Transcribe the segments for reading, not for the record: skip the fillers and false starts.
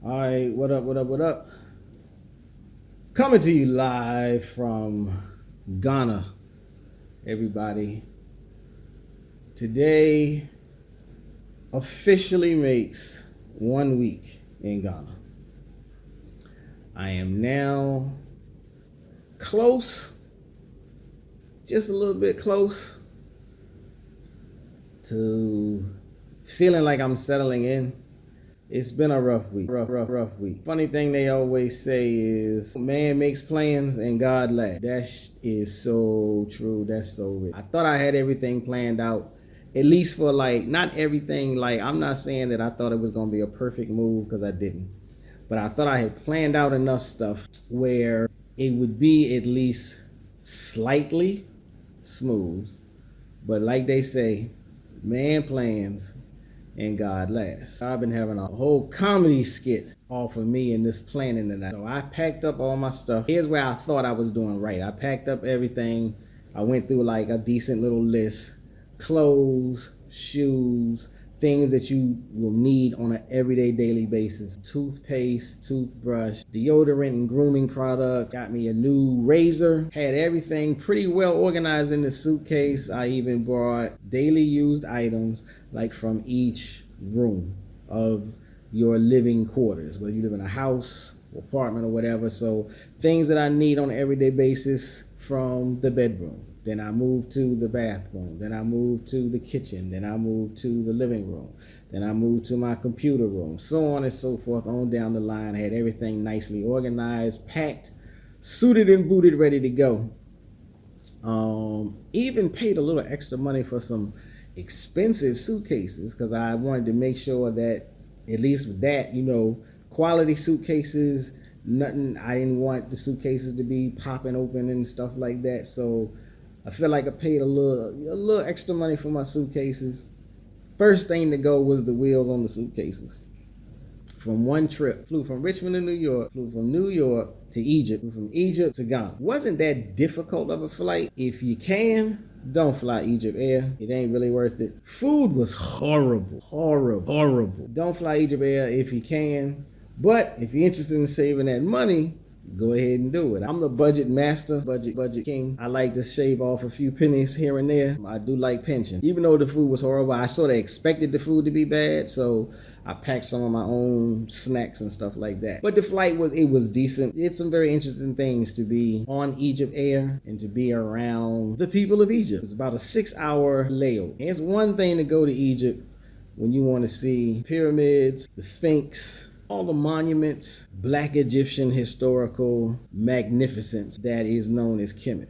All right, what up, what up, what up? Coming to you live from Ghana, everybody. Today officially makes 1 week in Ghana. I am now close, just a little bit close to feeling like I'm settling in. It's been a rough week, rough week. Funny thing they always say is, man makes plans and God laughs. That is so true. That's so rich. I thought I had everything planned out, at least for not everything. I'm not saying that I thought it was going to be a perfect move, because I didn't. But I thought I had planned out enough stuff where it would be at least slightly smooth. But like they say, man plans and God laughs. I've been having a whole comedy skit off of me and this planning tonight. So I packed up all my stuff. Here's where I thought I was doing right. I packed up everything. I went through a decent little list. Clothes, shoes, things that you will need on an everyday daily basis. Toothpaste, toothbrush, deodorant and grooming products. Got me a new razor. Had everything pretty well organized in the suitcase. I even brought daily used items from each room of your living quarters, whether you live in a house, apartment, or whatever. So things that I need on an everyday basis from the bedroom. Then I moved to the bathroom. Then I moved to the kitchen. Then I moved to the living room. Then I moved to my computer room. So on and so forth, on down the line. I had everything nicely organized, packed, suited and booted, ready to go. Even paid a little extra money for some expensive suitcases, because I wanted to make sure that, at least with that, quality suitcases, nothing. I didn't want the suitcases to be popping open and stuff like that. So I feel like I paid a little extra money for my suitcases. First thing to go was the wheels on the suitcases. From one trip, flew from Richmond to New York, flew from New York to Egypt, flew from Egypt to Ghana. Wasn't that difficult of a flight. If you can, don't fly Egypt Air. It ain't really worth it. Food was horrible. Don't fly Egypt Air if you can. But if you're interested in saving that money, go ahead and do it. I'm the budget master, budget king. I like to shave off a few pennies here and there. I do like pinching. Even though the food was horrible, I sort of expected the food to be bad, so I packed some of my own snacks and stuff like that. But the flight was decent. It's some very interesting things to be on Egypt Air and to be around the people of Egypt. It's about a 6-hour layover. And it's one thing to go to Egypt when you want to see pyramids, the Sphinx, all the monuments, Black Egyptian historical magnificence that is known as Kemet.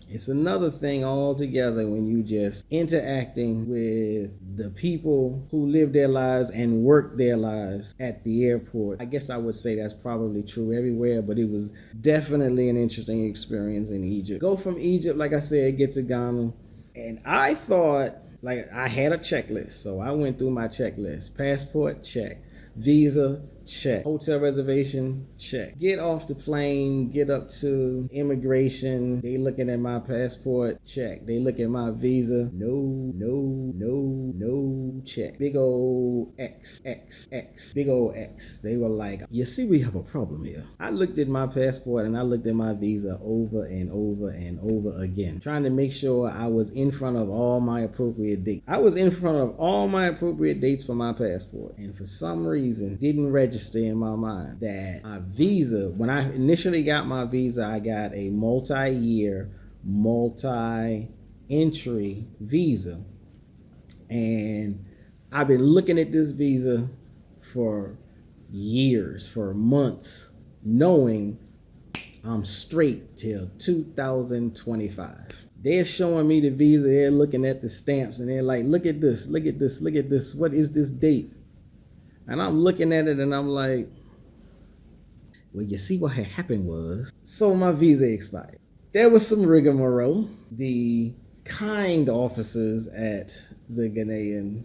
It's another thing altogether when you just interacting with the people who live their lives and work their lives at the airport. I guess I would say that's probably true everywhere, but it was definitely an interesting experience in Egypt. Go from Egypt, like I said, get to Ghana. And I thought, I had a checklist. So I went through my checklist. Passport, check. Visa, check. Hotel reservation, check. Get off the plane, get up to immigration. They looking at my passport, check. They look at my visa, no, check. Big old X. Big old X. They were like, you see, we have a problem here. I looked at my passport and I looked at my visa over and over again, trying to make sure I was in front of all my appropriate dates. I was in front of all my appropriate dates for my passport, and for some reason didn't register in my mind that my visa, when I initially got my visa, I got a multi-year, multi-entry visa. And I've been looking at this visa for years, for months, knowing I'm straight till 2025. They're showing me the visa, they're looking at the stamps, and they're like, look at this, what is this date? And I'm looking at it and I'm like, well, you see what had happened was, so my visa expired. There was some rigmarole. The kind officers at the Ghanaian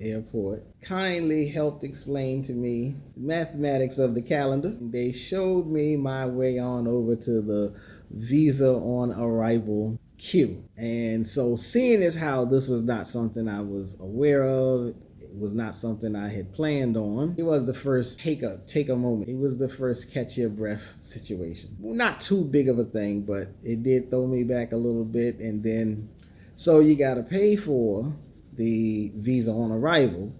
airport kindly helped explain to me the mathematics of the calendar. They showed me my way on over to the visa on arrival queue. And so seeing as how this was not something I was aware of, was not something I had planned on. It was the first take a moment. It was the first catch your breath situation. Not too big of a thing, but it did throw me back a little bit. And then, so you got to pay for the visa on arrival.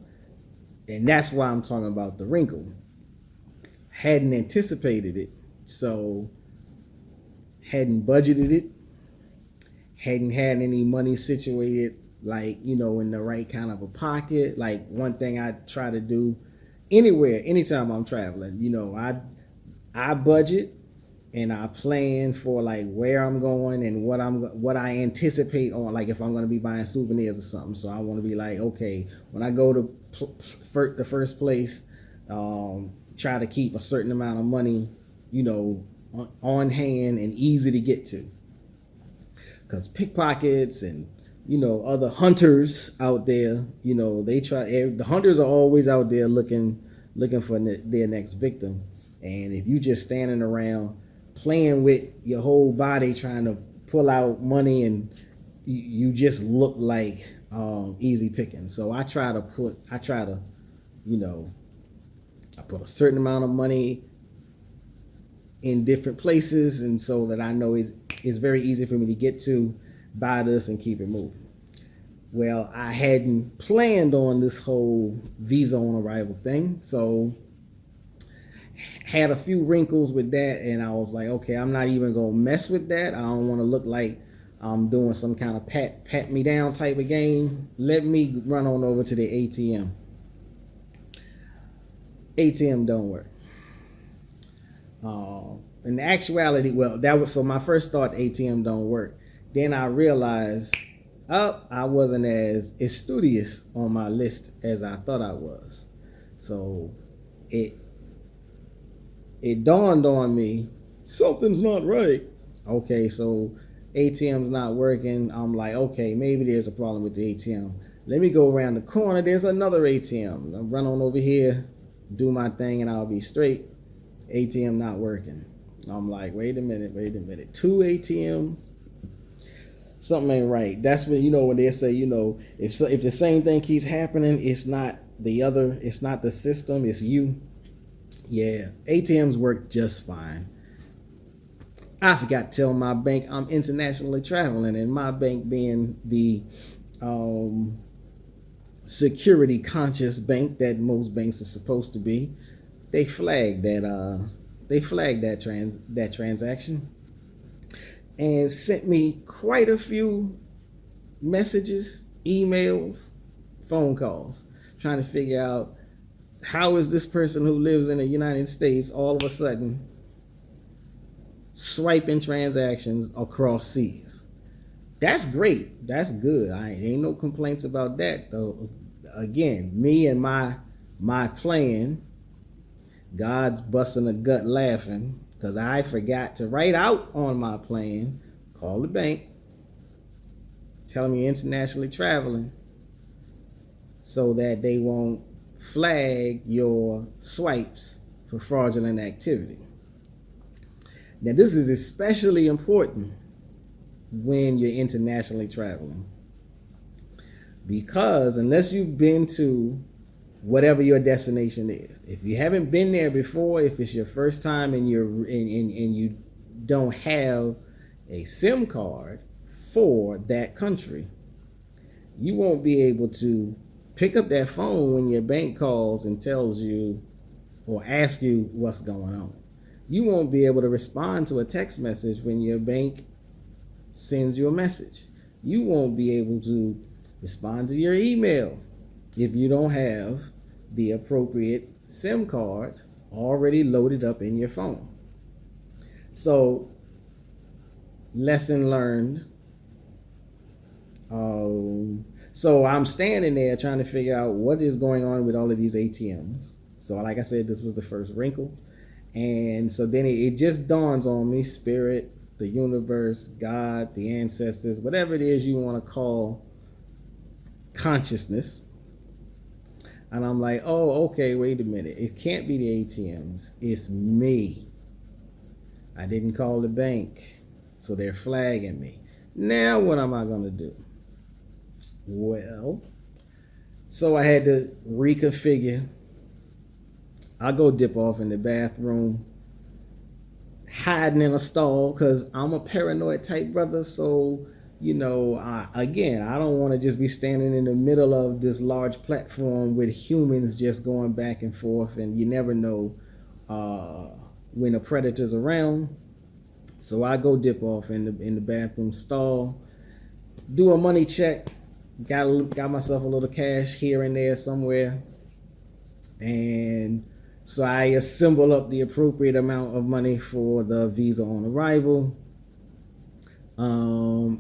And that's why I'm talking about the wrinkle. Hadn't anticipated it, so hadn't budgeted it, hadn't had any money situated, like, you know, in the right kind of a pocket. Like, one thing I try to do anywhere, anytime I'm traveling, you know, I budget and I plan for like where I'm going and what I anticipate on, like if I'm going to be buying souvenirs or something. So I want to be like, okay, when I go to the first place, try to keep a certain amount of money, you know, on hand and easy to get to. Because pickpockets and, you know, other hunters out there, you know, the hunters are always out there looking for their next victim. And if you just standing around playing with your whole body trying to pull out money, and you just look like easy picking. So I try to you know, I put a certain amount of money in different places, and so that I know it's very easy for me to get to, buy this, and keep it moving. Well, I hadn't planned on this whole visa on arrival thing, so had a few wrinkles with that, and I was like, okay, I'm not even gonna mess with that. I don't want to look like I'm doing some kind of pat me down type of game. Let me run on over to the ATM. ATM don't work. In actuality, well, that was, so my first thought, ATM don't work. Then I realized, I wasn't as studious on my list as I thought I was. So it dawned on me, something's not right. Okay, so ATM's not working. I'm like, okay, maybe there's a problem with the ATM. Let me go around the corner. There's another ATM. I'll run on over here, do my thing, and I'll be straight. ATM not working. I'm like, wait a minute. 2 ATMs? Something ain't right. That's when, you know, when they say, you know, if the same thing keeps happening, it's not the system, it's you. Yeah, ATMs work just fine. I forgot to tell my bank I'm internationally traveling, and my bank being the security conscious bank that most banks are supposed to be, they flagged that transaction and sent me quite a few messages, emails, phone calls, trying to figure out, how is this person who lives in the United States all of a sudden swiping transactions across seas? That's great. That's good. I ain't no complaints about that, though. Again, me and my plan, God's busting a gut laughing because I forgot to write out on my plan, call the bank, tell me internationally traveling, so that they won't flag your swipes for fraudulent activity. Now, this is especially important when you're internationally traveling, because unless you've been to whatever your destination is, if you haven't been there before, if it's your first time and you don't have a SIM card for that country, you won't be able to pick up that phone when your bank calls and tells you or asks you what's going on. You won't be able to respond to a text message when your bank sends you a message. You won't be able to respond to your email if you don't have the appropriate SIM card already loaded up in your phone. So, lesson learned. So I'm standing there trying to figure out what is going on with all of these ATMs. So like I said, this was the first wrinkle. And so then it just dawns on me, spirit, the universe, God, the ancestors, whatever it is you want to call consciousness. And I'm like, oh, okay, wait a minute. It can't be the ATMs. It's me. I didn't call the bank, so they're flagging me. Now what am I going to do? Well, So I had to reconfigure. I go dip off in the bathroom, hiding in a stall because I'm a paranoid type brother. So, I don't want to just be standing in the middle of this large platform with humans just going back and forth, and you never know when a predator's around. So I go dip off in the bathroom stall, do a money check, got myself a little cash here and there somewhere, and so I assemble up the appropriate amount of money for the visa on arrival.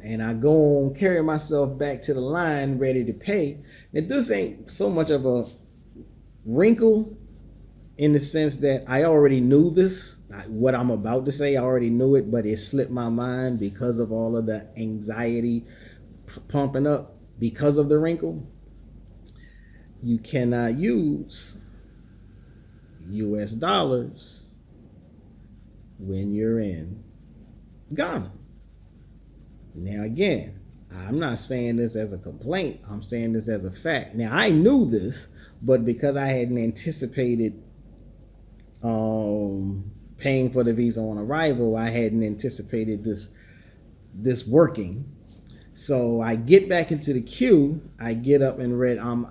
And I go on, carry myself back to the line, ready to pay. Now, this ain't so much of a wrinkle in the sense that I already knew this. What I'm about to say, I already knew it, but it slipped my mind because of all of the anxiety pumping up because of the wrinkle. You cannot use US dollars when you're in Ghana. Now again, I'm not saying this as a complaint, I'm saying this as a fact. Now I knew this, but because I hadn't anticipated paying for the visa on arrival, I hadn't anticipated this working. So I get back into the queue, I get up and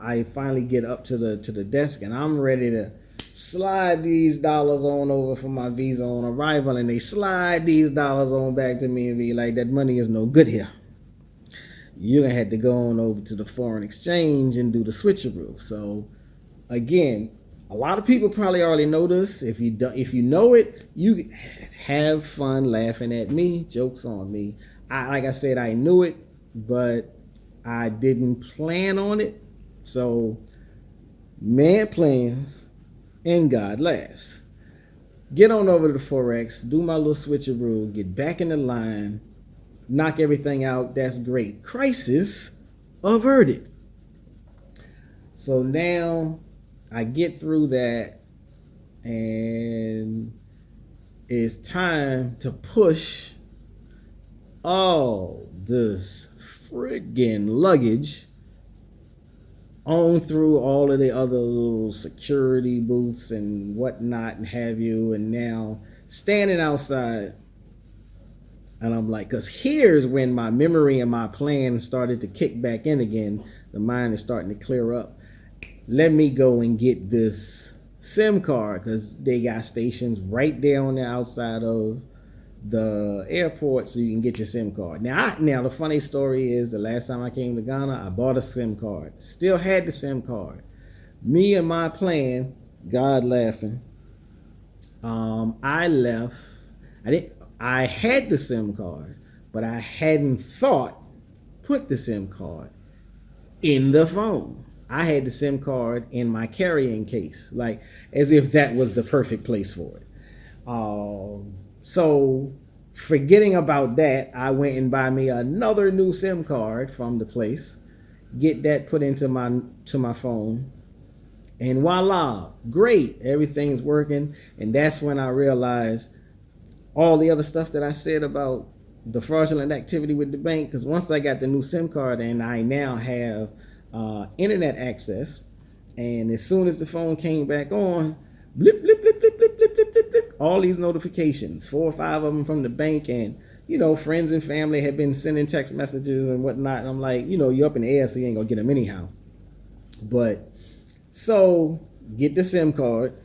I finally get up to the desk, and I'm ready to slide these dollars on over for my visa on arrival, and they slide these dollars on back to me and be like, that money is no good here. You're gonna have to go on over to the foreign exchange and do the switcheroo. So again, a lot of people probably already know this. If you know it, you have fun laughing at me. Jokes on me. Like I said, I knew it, but I didn't plan on it. So man plans and God laughs. Get on over to the Forex, do my little switcheroo, get back in the line, knock everything out. That's great. Crisis averted. So now I get through that, and it's time to push all this friggin' luggage on through all of the other little security booths and whatnot and have you, and now standing outside, and I'm like, because here's when my memory and my plan started to kick back in again. The mind is starting to clear up. Let me go and get this SIM card, because they got stations right there on the outside of the airport, so you can get your SIM card. Now the funny story is, the last time I came to Ghana, I bought a SIM card. Still had the SIM card. Me and my plan, God laughing. I left. I had the SIM card, but I hadn't put the SIM card in the phone. I had the SIM card in my carrying case, like as if that was the perfect place for it. So forgetting about that, I went and buy me another new SIM card from the place, get that put into my phone, and voila, great, everything's working. And that's when I realized all the other stuff that I said about the fraudulent activity with the bank, because once I got the new SIM card and I now have internet access, and as soon as the phone came back on, blip, blip, blip, blip, blip, blip, blip, blip, blip, all these notifications, 4 or 5 of them from the bank, and friends and family had been sending text messages and whatnot, and I'm like, you're up in the air, so you ain't gonna get them anyhow. But so get the SIM card,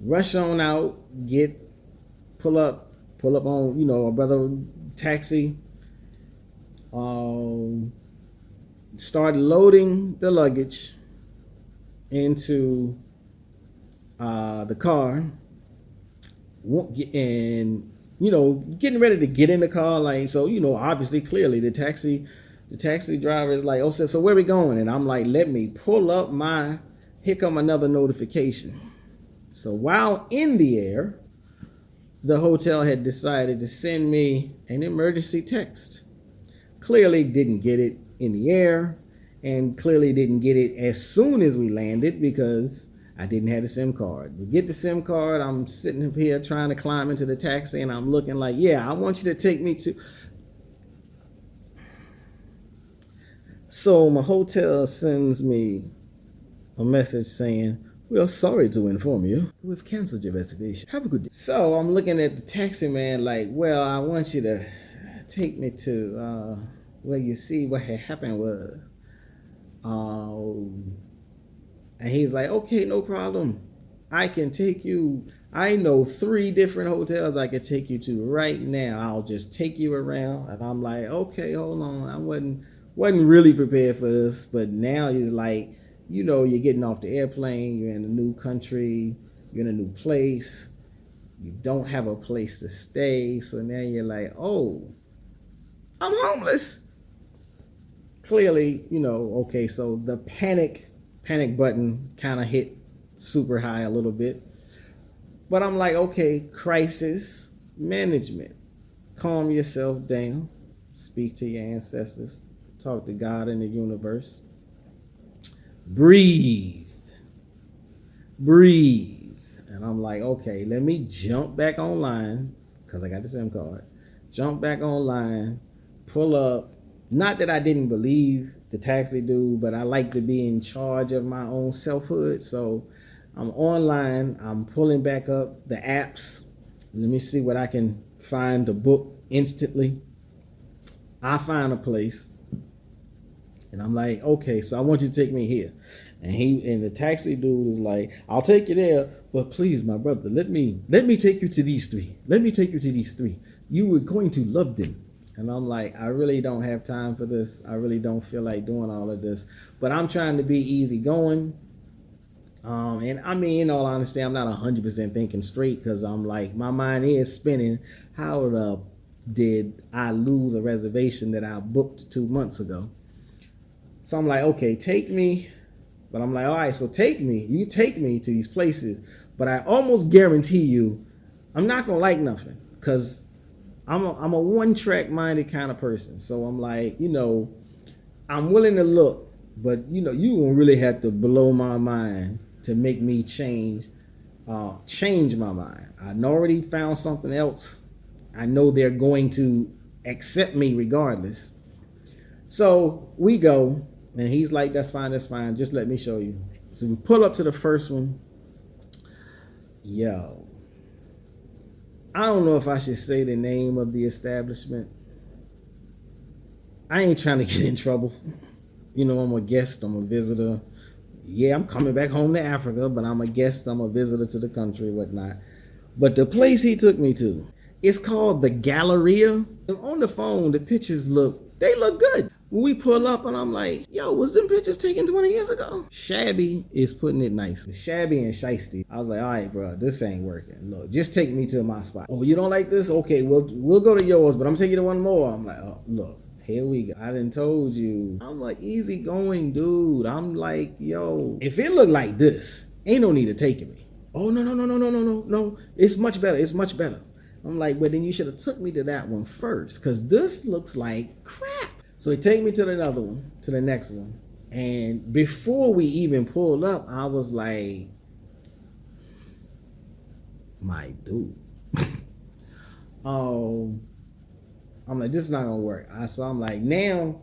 rush on out, pull up on a brother taxi, start loading the luggage into the car, and getting ready to get in the car, like, so obviously clearly the taxi driver is like, oh, so where we going? And I'm like, let me pull up here come another notification. So while in the air, the hotel had decided to send me an emergency text. Clearly didn't get it in the air, and clearly didn't get it as soon as we landed because I didn't have the SIM card. We get the SIM card, I'm sitting up here trying to climb into the taxi, and I'm looking like, yeah, I want you to take me to... So my hotel sends me a message saying, "We are sorry to inform you, we've canceled your reservation. Have a good day." So I'm looking at the taxi man like, well, I want you to take me to well, you see what had happened was, um, and he's like, okay, no problem. I can take you. I know 3 different hotels I could take you to right now. I'll just take you around. And I'm like, okay, hold on. I wasn't really prepared for this, but now he's like, you're getting off the airplane. You're in a new country. You're in a new place. You don't have a place to stay. So now you're like, oh, I'm homeless. Clearly, okay. So the panic button kind of hit super high a little bit. But I'm like, okay, crisis management. Calm yourself down. Speak to your ancestors. Talk to God in the universe. Breathe. Breathe. And I'm like, okay, let me jump back online because I got the SIM card. Jump back online, pull up. Not that I didn't believe the taxi dude, but I like to be in charge of my own selfhood. So I'm online. I'm pulling back up the apps. Let me see what I can find to book instantly. I find a place. And I'm like, okay, so I want you to take me here. And the taxi dude is like, I'll take you there, but please, my brother, let me take you to these 3. Let me take you to these 3. You were going to love them. And I'm like, I really don't have time for this. I really don't feel like doing all of this. But I'm trying to be easygoing. And I mean, in all honesty, I'm not 100% thinking straight because I'm like, my mind is spinning. How did I lose a reservation that I booked 2 months ago? So I'm like, okay, take me. But I'm like, all right, so take me. You take me to these places. But I almost guarantee you, I'm not going to like nothing because I'm a one-track minded kind of person. So I'm like, I'm willing to look, but you gonna really have to blow my mind to make me change my mind. I already found something else. I know they're going to accept me regardless. So we go, and he's like, that's fine. Just let me show you. So we pull up to the first one. Yo, I don't know if I should say the name of the establishment. I ain't trying to get in trouble. I'm a guest, I'm a visitor. Yeah, I'm coming back home to Africa, but I'm a guest, I'm a visitor to the country, whatnot. But the place he took me to, it's called the Galleria. On the phone, the pictures look good. When we pull up and I'm like, yo, was them pictures taken 20 years ago? Shabby is putting it nice. Shabby and shiesty. I was like, all right, bro, this ain't working. Look, just take me to my spot. Oh, you don't like this? Okay, we'll go to yours, but I'm taking you to one more. I'm like, oh, look. Here we go. I done told you. I'm an easygoing dude. I'm like, yo, if it looked like this, ain't no need of taking me. Oh, no. It's much better. I'm like, well, then you should have took me to that one first, because this looks like crap. So he take me to another one, to the next one. And before we even pulled up, I was like, my dude. I'm like, this is not gonna work. So I'm like, now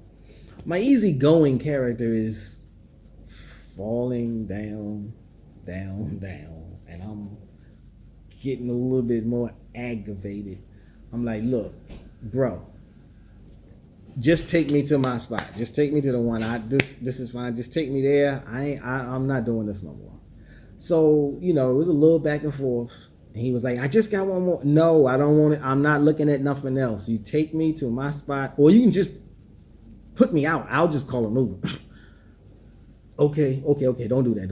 my easygoing character is falling down, and I'm getting a little bit more aggravated. I'm like, look, bro, just take me to my spot. Just take me to the one. This is fine. Just take me there. I'm not doing this no more. So, it was a little back and forth. And he was like, I just got one more. No, I don't want it. I'm not looking at nothing else. You take me to my spot, or you can just put me out. I'll just call an Uber. Okay. Don't do that.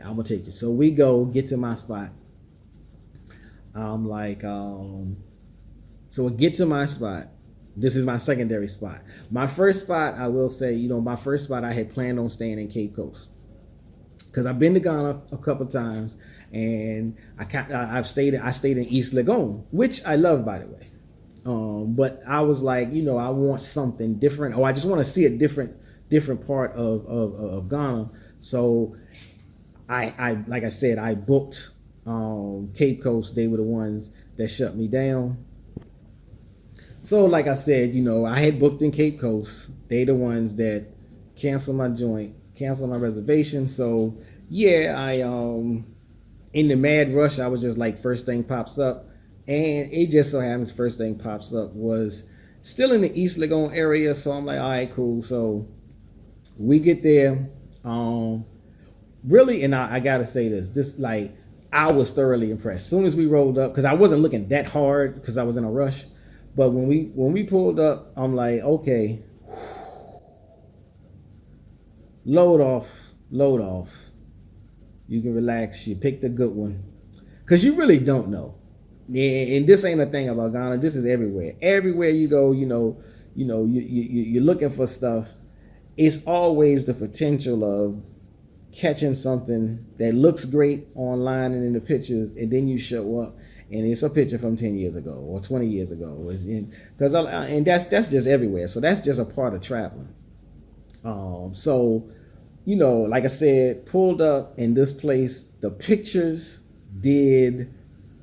I'm going to take you. So we get to my spot. I'm like, so we get to my spot. This is my secondary spot. My first spot, I will say, I had planned on staying in Cape Coast. Because I've been to Ghana a couple times, and I stayed in East Legon, which I love, by the way. But I was like, I want something different, or I just want to see a different part of Ghana. So I like I said, I booked Cape Coast. They were the ones that shut me down. So like I said, I had booked in Cape Coast. They the ones that cancel my joint, cancel my reservation. So yeah, I in the mad rush, I was just like, first thing pops up, and it just so happens first thing pops up was still in the East Lagoon area. So I'm like, all right, cool. So we get there. Really, and I gotta say this like, I was thoroughly impressed. As soon as we rolled up, because I wasn't looking that hard because I was in a rush. But when we pulled up, I'm like, okay, load off. You can relax. You picked a good one, because you really don't know. And this ain't a thing about Ghana. This is everywhere. Everywhere you go, you're looking for stuff. It's always the potential of catching something that looks great online and in the pictures, and then you show up and it's a picture from 10 years ago or 20 years ago. And that's just everywhere. So that's just a part of traveling. So, like I said, pulled up in this place, the pictures did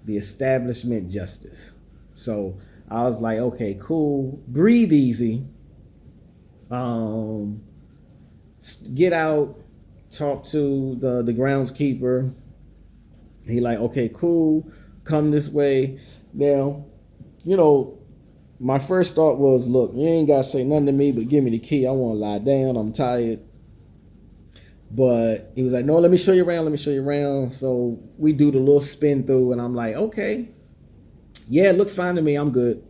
the establishment justice. So I was like, okay, cool, breathe easy. Get out, talk to the groundskeeper. He like, okay, cool, come this way. Now, my first thought was, look, you ain't gotta say nothing to me, but give me the key. I want to lie down. I'm tired. But he was like, no, let me show you around. So we do the little spin through, and I'm like, okay, yeah, it looks fine to me. I'm good.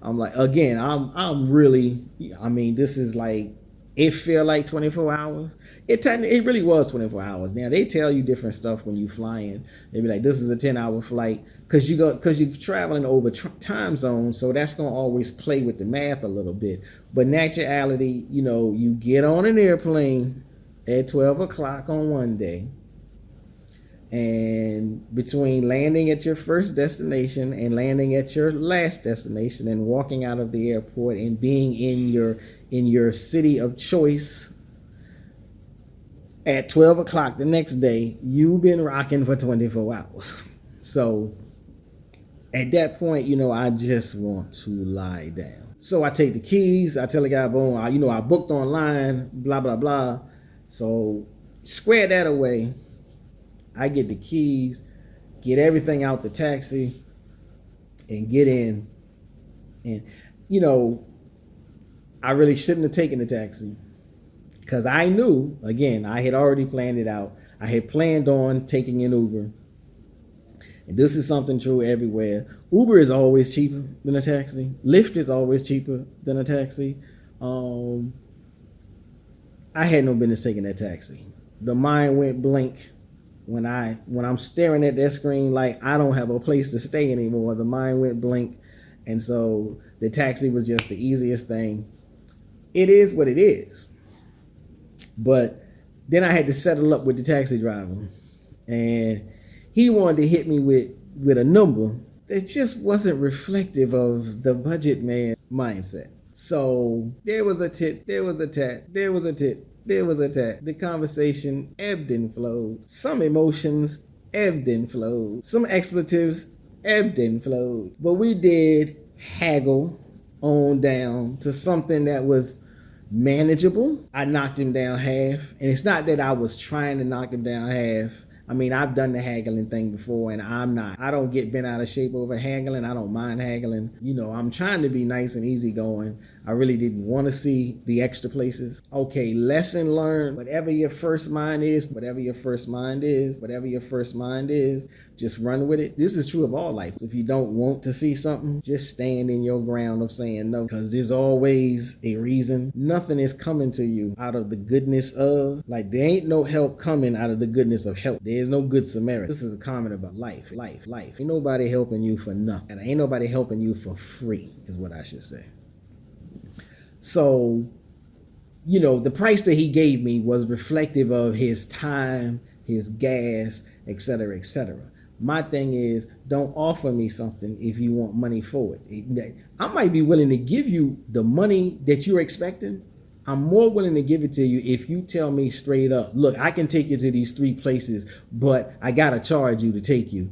I'm like, again, I'm really, this is like, it feel like 24 hours. It really was 24 hours. Now they tell you different stuff when you flying. They be like, this is a 10-hour flight, because you're traveling over time zones. So that's gonna always play with the math a little bit. But in actuality, you get on an airplane at 12 o'clock on one day, and between landing at your first destination and landing at your last destination and walking out of the airport and being in your city of choice at 12 o'clock the next day, you've been rocking for 24 hours. So at that point, I just want to lie down. So I take the keys, I tell the guy, boom, I booked online, blah, blah, blah. So square that away. I get the keys, get everything out the taxi, and get in. And, I really shouldn't have taken the taxi, because I knew, again, I had already planned it out. I had planned on taking an Uber. And this is something true everywhere. Uber is always cheaper than a taxi. Lyft is always cheaper than a taxi. I had no business taking that taxi. The mind went blank when I'm staring at that screen like I don't have a place to stay anymore. The mind went blank, and so the taxi was just the easiest thing. It is what it is. But then I had to settle up with the taxi driver, and he wanted to hit me with a number that just wasn't reflective of the budget man mindset. So there was a tit, there was a tat, there was a tit, there was a tat. The conversation ebbed and flowed. Some emotions ebbed and flowed. Some expletives ebbed and flowed. But we did haggle on down to something that was manageable. I knocked him down half. And it's not that I was trying to knock him down half. I've done the haggling thing before, and I don't get bent out of shape over haggling. I don't mind haggling. I'm trying to be nice and easy-going. I really didn't want to see the extra places. Okay, lesson learned. Whatever your first mind is, just run with it. This is true of all life. If you don't want to see something, just stand in your ground of saying no, because there's always a reason. Nothing is coming to you out of the goodness of, like, there ain't no help coming out of the goodness of help. There's no good Samaritan. This is a comment about life. Ain't nobody helping you for nothing. And ain't nobody helping you for free, is what I should say. So, the price that he gave me was reflective of his time, his gas, etc., etc. My thing is, don't offer me something if you want money for it. I might be willing to give you the money that you're expecting. I'm more willing to give it to you if you tell me straight up, look, I can take you to these 3 places, but I got to charge you to take you.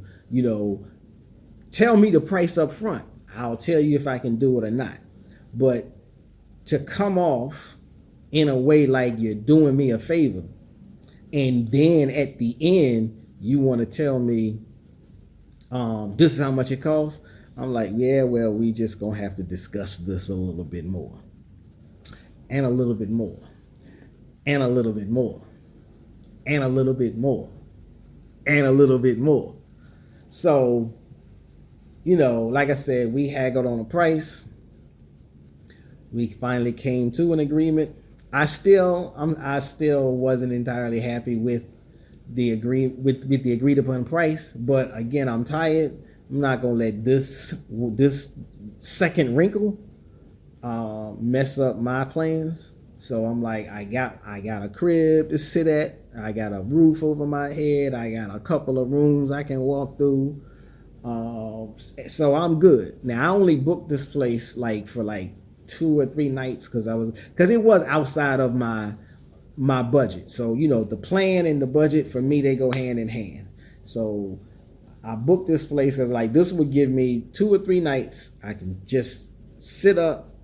Tell me the price up front. I'll tell you if I can do it or not. But to come off in a way like you're doing me a favor. And then at the end, you want to tell me, this is how much it costs. I'm like, yeah, well, we just gonna have to discuss this a little bit more, and a little bit more, and a little bit more, and a little bit more, and a little bit more. So, like I said, we haggled on the price. We finally came to an agreement. I still wasn't entirely happy with the agreed upon price, but again, I'm tired. I'm not gonna let this second wrinkle mess up my plans. So I'm like, I got a crib to sit at. I got a roof over my head. I got a couple of rooms I can walk through. So I'm good. Now I only booked this place for 2 or 3 nights because it was outside of my budget. So the plan and the budget for me, they go hand in hand. So I booked this place because this would give me 2 or 3 nights. I can just sit up,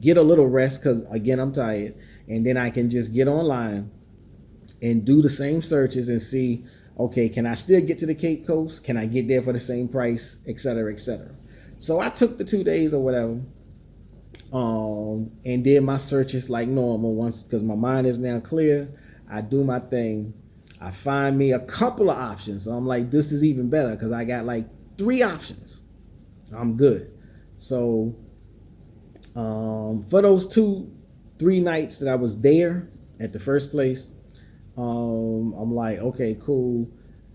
get a little rest because again I'm tired, and then I can just get online and do the same searches and see, okay, can I still get to the Cape Coast? Can I get there for the same price, et cetera, et cetera. So I took the 2 days or whatever, and did my searches like normal once, because my mind is now clear. I do my thing. I find me a couple of options. So I'm like, this is even better because I got 3 options. I'm good. So for those 2-3 nights that I was there at the first place, I'm like, okay, cool.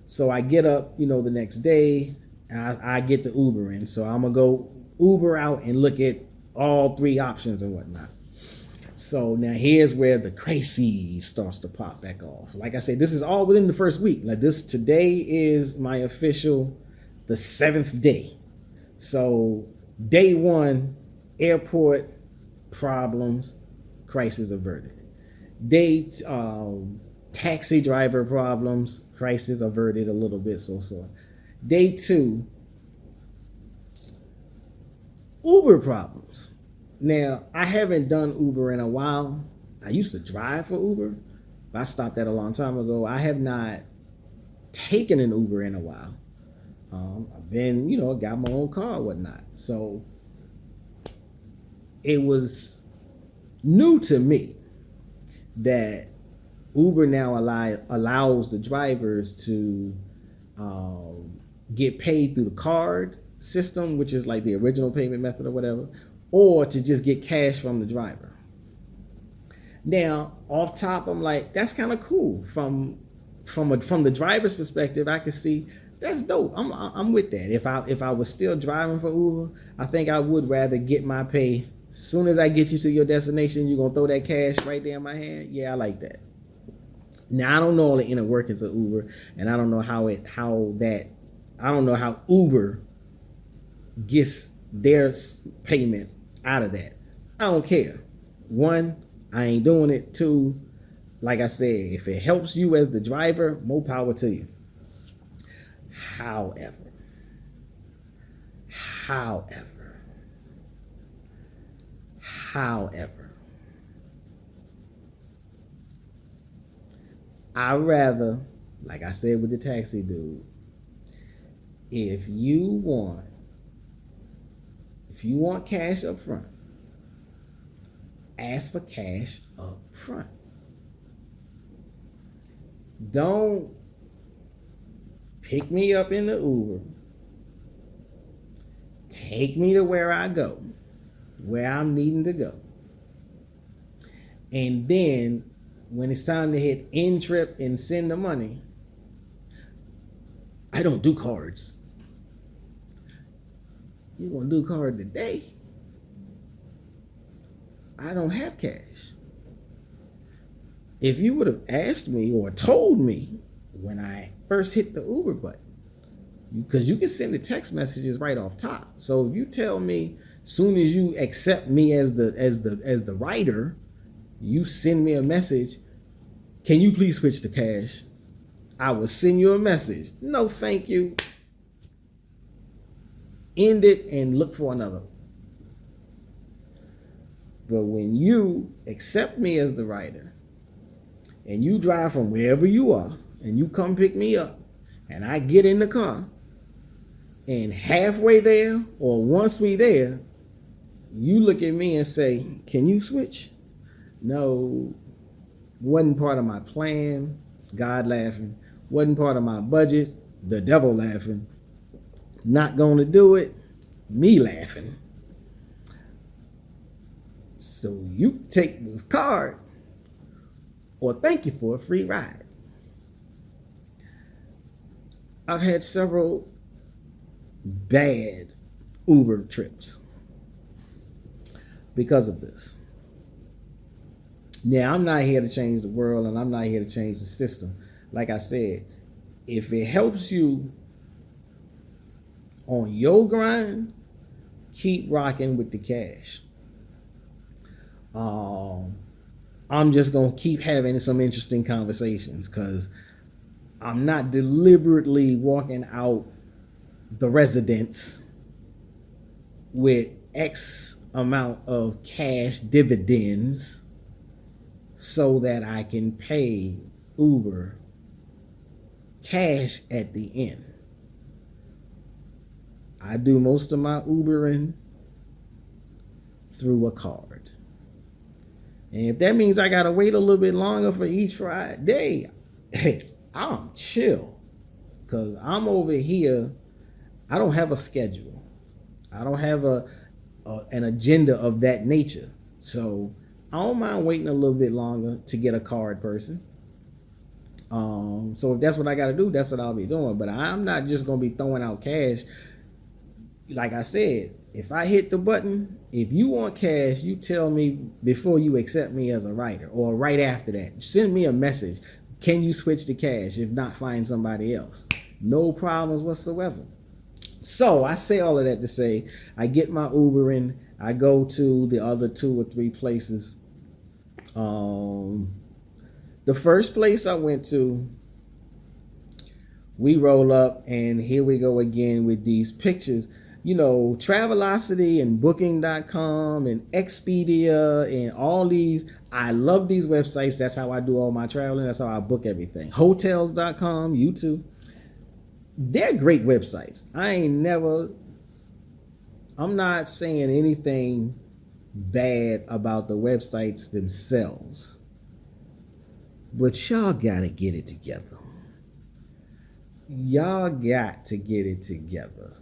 So I get up, the next day, and I get the Uber in. So I'm gonna go Uber out and look at all 3 options and whatnot. So now here's where the crises starts to pop back off. Like I said, this is all within the first week. Today is my official, the 7th day. So day 1, airport problems, crisis averted. Day taxi driver problems, crisis averted a little bit, so. Day 2, Uber problems. Now, I haven't done Uber in a while. I used to drive for Uber, but I stopped that a long time ago. I have not taken an Uber in a while. I've been, got my own car and whatnot. So it was new to me that Uber now allows the drivers to get paid through the card system, which is the original payment method or whatever, or to just get cash from the driver. Now, off top, I'm like, that's kind of cool. From the driver's perspective, I could see that's dope. I'm with that. If I was still driving for Uber, I think I would rather get my pay. As soon as I get you to your destination, you're gonna throw that cash right there in my hand. Yeah, I like that. Now I don't know all the inner workings of Uber, and I don't know how Uber gets their payment out of that. I don't care. 1, I ain't doing it. 2, like I said, if it helps you as the driver, more power to you. However, I'd rather, like I said with the taxi dude, if you want cash up front, ask for cash up front. Don't pick me up in the Uber, take me to where I go, where I'm needing to go, and then when it's time to hit end trip and send the money, I don't do cards. You gonna do card today? I don't have cash. If you would have asked me or told me when I first hit the Uber button, because you can send the text messages right off top. So if you tell me, soon as you accept me as the writer, you send me a message, can you please switch to cash? I will send you a message. No, thank you. End it and look for another. But when you accept me as the writer and you drive from wherever you are and you come pick me up and I get in the car and halfway there or once we there, you look at me and say, can you switch? No, wasn't part of my plan, God laughing. Wasn't part of my budget, the devil laughing. Not going to do it, me laughing. So you take this card or thank you for a free ride. I've had several bad Uber trips because of this. Now, I'm not here to change the world and I'm not here to change the system. Like I said, if it helps you on your grind, keep rocking with the cash. I'm just going to keep having some interesting conversations because I'm not deliberately walking out the residence with X amount of cash dividends so that I can pay Uber cash at the end. I do most of my Ubering through a card. And if that means I got to wait a little bit longer for each Friday, hey, I'm chill. Because I'm over here, I don't have a schedule. I don't have an agenda of that nature. So I don't mind waiting a little bit longer to get a card person. So if that's what I got to do, that's what I'll be doing. But I'm not just going to be throwing out cash. Like I said, if I hit the button, if you want cash, you tell me before you accept me as a writer or right after that. Send me a message. Can you switch to cash? If not, find somebody else. No problems whatsoever. So I say all of that to say, I get my Uber in. I go to the other 2 or 3 places. The first place I went to, we roll up and here we go again with these pictures. You know, Travelocity and Booking.com and Expedia and all these. I love these websites. That's how I do all my traveling. That's how I book everything. Hotels.com, you too. They're great websites. I'm not saying anything bad about the websites themselves. But y'all gotta get it together. Y'all got to get it together.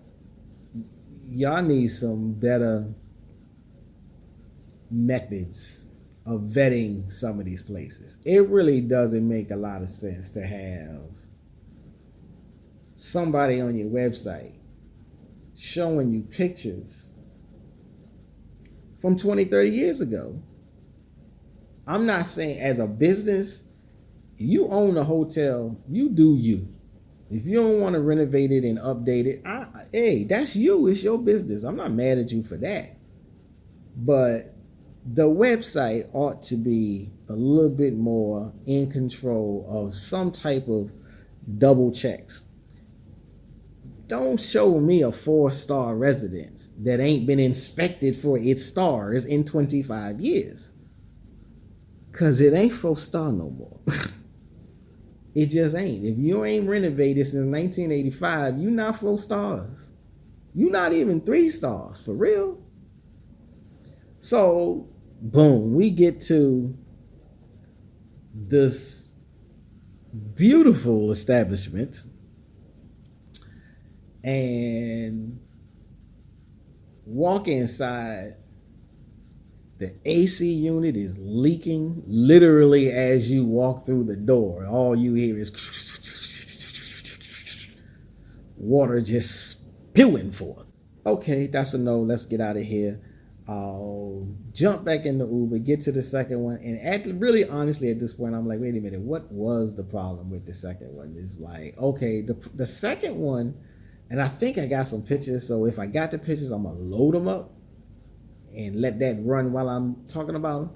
Y'all need some better methods of vetting some of these places. It really doesn't make a lot of sense to have somebody on your website showing you pictures from 20, 30 years ago. I'm not saying as a business, you own a hotel, you do you. If you don't want to renovate it and update it, hey, that's you. It's your business. I'm not mad at you for that. But the website ought to be a little bit more in control of some type of double checks. Don't show me a 4-star residence that ain't been inspected for its stars in 25 years. Because it ain't 4-star no more. It just ain't. If you ain't renovated since 1985, you not 4 stars. You not even 3 stars, for real. So, boom, we get to this beautiful establishment and walk inside. The AC unit is leaking literally as you walk through the door. All you hear is water just spewing forth. Okay, that's a no. Let's get out of here. Jump back in the Uber, get to the second one. And really, honestly, at this point, I'm like, wait a minute. What was the problem with the second one? It's like, okay, the second one, and I think I got some pictures. So if I got the pictures, I'm going to load them up and let that run while I'm talking about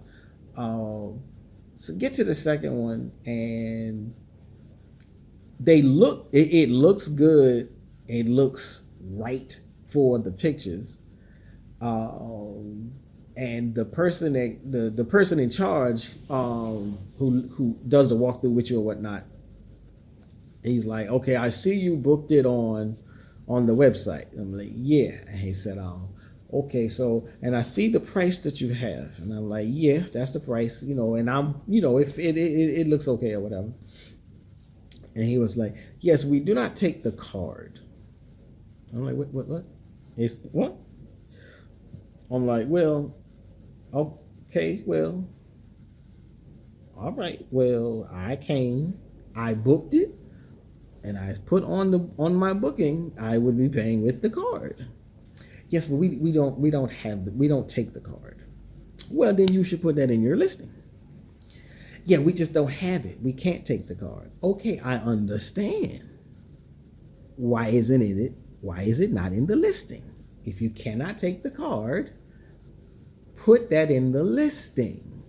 them. So get to the second one, and it looks good. It looks right for the pictures. And and the person that the person in charge, who does the walkthrough with you or whatnot, he's like, okay, I see you booked it on the website. I'm like, yeah. And he said, okay, so, and I see the price that you have. And I'm like, yeah, that's the price, and I'm, if it looks okay or whatever. And he was like, yes, we do not take the card. I'm like, what? He's, what? I'm like, well, okay, well, all right, well, I came, I booked it, and I put on my booking, I would be paying with the card. Yes, but we don't take the card. Well, then you should put that in your listing. Yeah, we just don't have it. We can't take the card. Okay, I understand. Why is it not in the listing? If you cannot take the card, put that in the listing.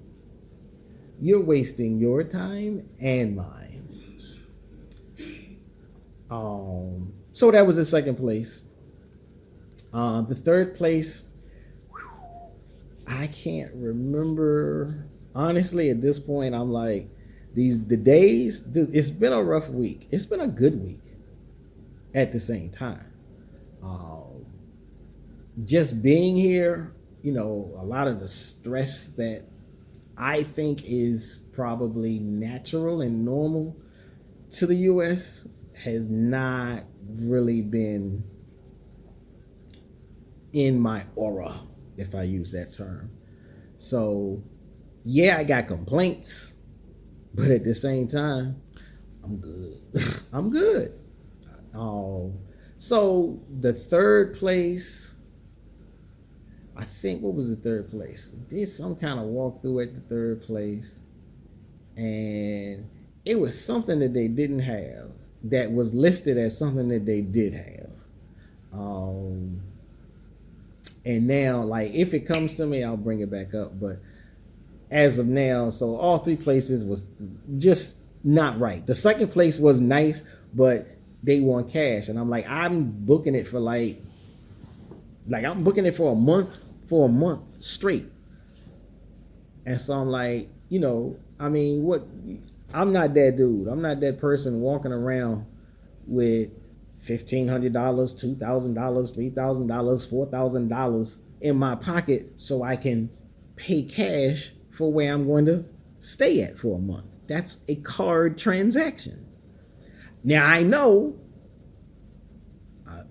You're wasting your time and mine. So that was the second place. The third place, I can't remember. Honestly, at this point, I'm like, the days, it's been a rough week. It's been a good week at the same time. Just being here, a lot of the stress that I think is probably natural and normal to the US has not really been in my aura, if I use that term. So, yeah, I got complaints, but at the same time, I'm good. I'm good. So the third place, I think, what was the third place? Did some kind of walkthrough at the third place, and it was something that they didn't have that was listed as something that they did have. And now, like, if it comes to me, I'll bring it back up. But as of now, so all three places was just not right. The second place was nice, but they want cash, and I'm like, I'm booking it for like I'm booking it for a month straight. And so I'm like, I mean, what? I'm not that dude. I'm not that person walking around with $1,500, $2,000, $3,000, $4,000 in my pocket so I can pay cash for where I'm going to stay at for a month. That's a card transaction. Now, I know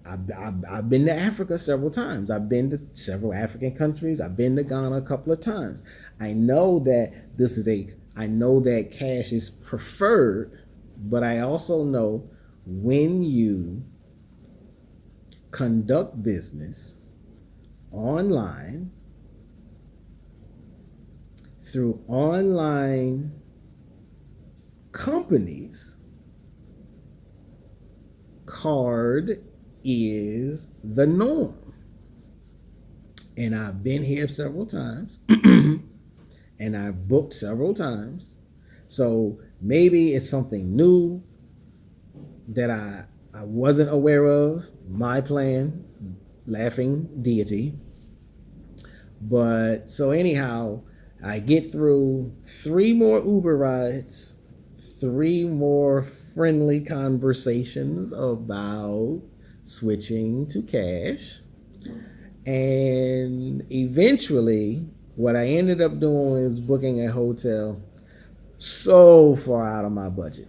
I've been to Africa several times. I've been to several African countries. I've been to Ghana a couple of times. I know that I know that cash is preferred, but I also know when you conduct business online through online companies, card is the norm. And I've been here several times and I've booked several times. So maybe it's something new that I wasn't aware of. My plan, laughing deity. But so anyhow, I get through 3 more Uber rides, 3 more friendly conversations about switching to cash. And eventually, what I ended up doing is booking a hotel so far out of my budget.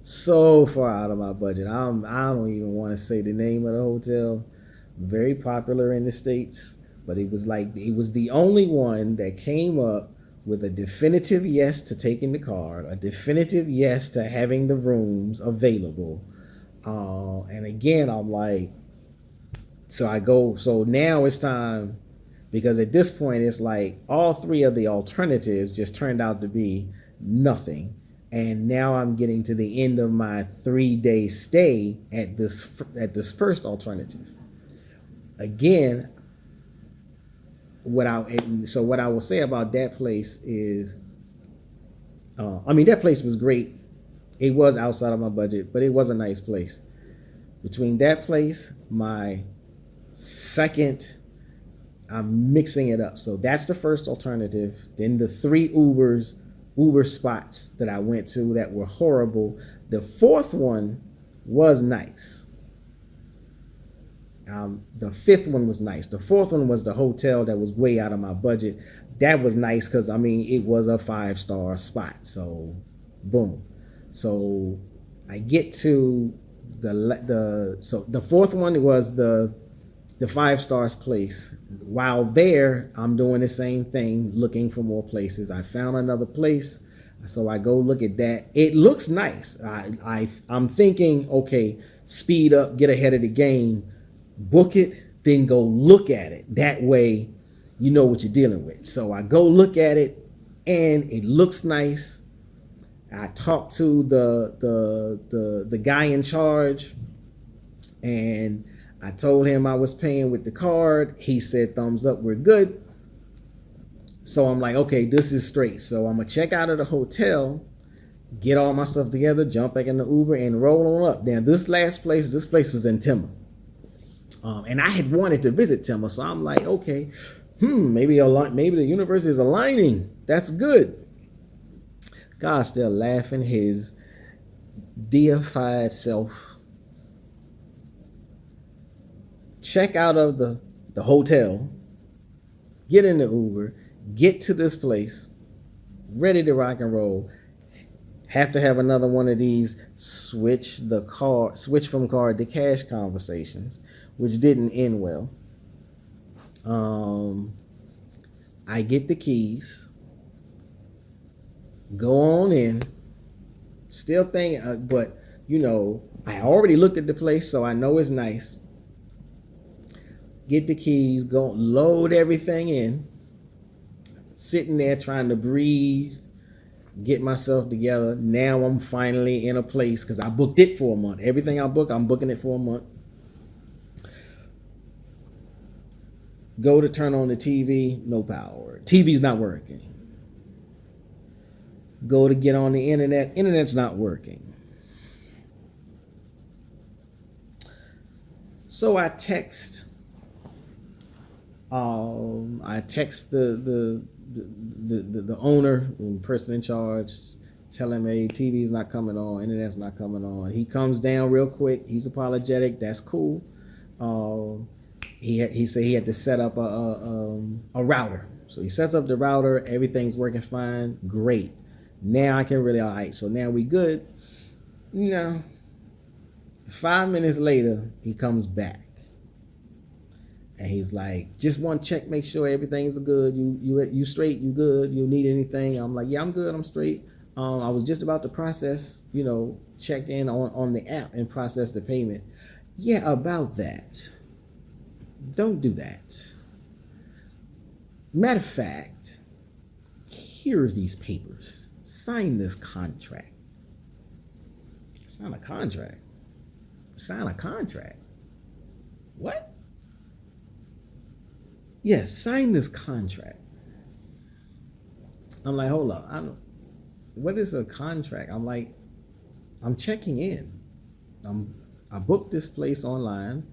So far out of my budget. I don't even want to say the name of the hotel. Very popular in the States, but it was the only one that came up with a definitive yes to taking the card, a definitive yes to having the rooms available. And again, I'm like, so now it's time, because at this point it's like all 3 of the alternatives just turned out to be nothing. And now I'm getting to the end of my 3-day stay at this first alternative. Again, what I will say about that place is, that place was great. It was outside of my budget, but it was a nice place. Between that place, my second I'm mixing it up. So that's the first alternative. Then the 3 Uber spots that I went to that were horrible. The 4th one was nice. The 5th one was nice. The 4th one was the hotel that was way out of my budget. That was nice because I mean it was a 5-star spot. So, boom. So I get to the 4th one was the 5 stars place. While there, I'm doing the same thing, looking for more places. I found another place, so I go look at that. It looks nice. I'm thinking, okay, speed up, get ahead of the game, book it, then go look at it. That way, you know what you're dealing with. So I go look at it, and it looks nice. I talked to the guy in charge, and I told him I was paying with the card. He said, thumbs up, we're good. So I'm like, okay, this is straight. So I'm going to check out of the hotel, get all my stuff together, jump back in the Uber, and roll on up. Now, this place was in Timor. And I had wanted to visit Timor. So I'm like, okay, maybe the universe is aligning. That's good. God's still laughing his deified self. Check out of the hotel, get in the Uber, get to this place, ready to rock and roll. Have to have another one of these switch from card to cash conversations, which didn't end well. I get the keys, go on in, still thinking, but I already looked at the place, so I know it's nice. Get the keys, go load everything in, sitting there trying to breathe, get myself together. Now I'm finally in a place because I booked it for a month. Everything I book, I'm booking it for a month. Go to turn on the TV, no power. TV's not working. Go to get on the internet's not working. So I text the owner, the person in charge, tell him, hey, TV's not coming on, internet's not coming on. He comes down real quick. He's apologetic. That's cool. He said he had to set up a router. So he sets up the router. Everything's working fine. Great. Now I can really, all right. So now we good. 5 minutes later, he comes back. And he's like, just want to check, make sure everything's good. You straight, you good, you need anything? I'm like, yeah, I'm good, I'm straight. I was just about to process, check in on the app and process the payment. Yeah, about that. Don't do that. Matter of fact, here's these papers. Sign this contract. Sign a contract. Sign a contract. What? Yes, sign this contract. I'm like, hold up. What is a contract? I'm like, I'm checking in. I booked this place online.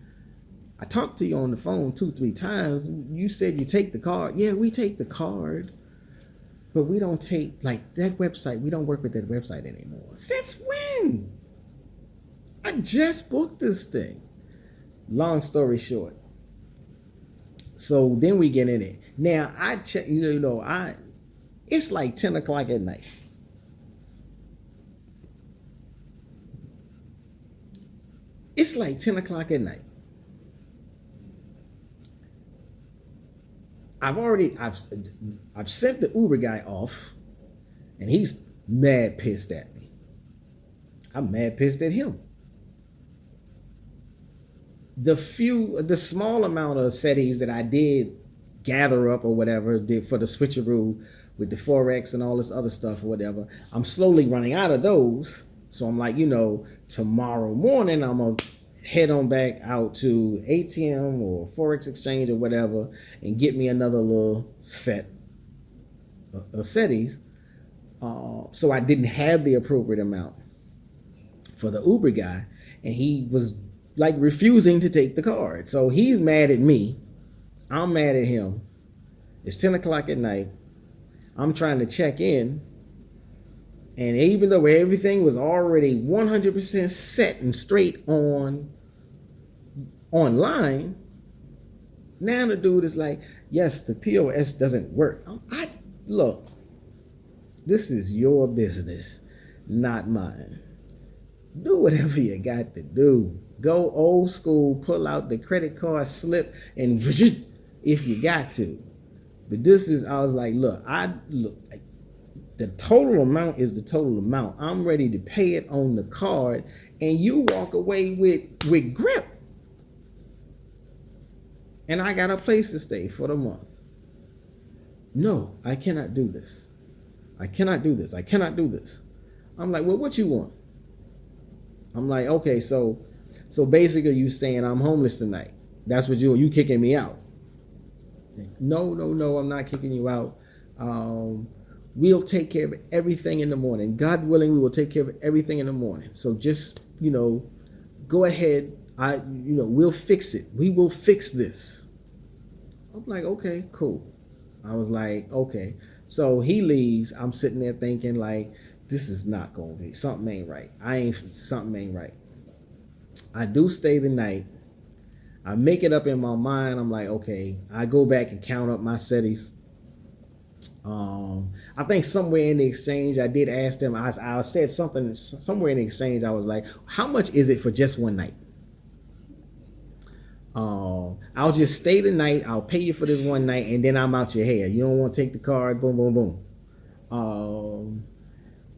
I talked to you on the phone 2-3 times. You said you take the card. Yeah, we take the card. But we don't take, like, that website. We don't work with that website anymore. Since when? I just booked this thing. Long story short. So then we get in it. Now I check, it's like 10 o'clock at night. It's like 10 o'clock at night. I've sent the Uber guy off, and he's mad pissed at me. I'm mad pissed at him. The small amount of settings that I did gather up or whatever, did for the switcheroo with the Forex and all this other stuff or whatever, I'm slowly running out of those. So I'm like, tomorrow morning I'm going to head on back out to ATM or Forex exchange or whatever and get me another little set of settings. So I didn't have the appropriate amount for the Uber guy, and he was like refusing to take the card. So he's mad at me. I'm mad at him. It's 10 o'clock at night. I'm trying to check in. And even though everything was already 100% set and straight online, now the dude is like, yes, the POS doesn't work. Look, this is your business, not mine. Do whatever you got to do. Go old school, pull out the credit card slip and if you got to. But I was like, look, the total amount is the total amount. I'm ready to pay it on the card, and you walk away with grip. And I got a place to stay for the month. No, I cannot do this. I cannot do this. I cannot do this. I'm like, well, what you want? I'm like, okay, so basically you saying I'm homeless tonight. That's what you kicking me out. No, I'm not kicking you out. We'll take care of everything in the morning. God willing, we will take care of everything in the morning. So just, go ahead. We'll fix it. We will fix this. I'm like, okay, cool. I was like, okay. So he leaves. I'm sitting there thinking like, this is not going to be, something ain't right. Something ain't right. I do stay the night. I make it up in my mind. I'm like, okay. I go back and count up my cities. I think somewhere in the exchange, I did ask them, I said something, somewhere in the exchange, I was like, how much is it for just one night? I'll just stay the night. I'll pay you for this one night, and then I'm out your hair. You don't want to take the card, boom, boom, boom.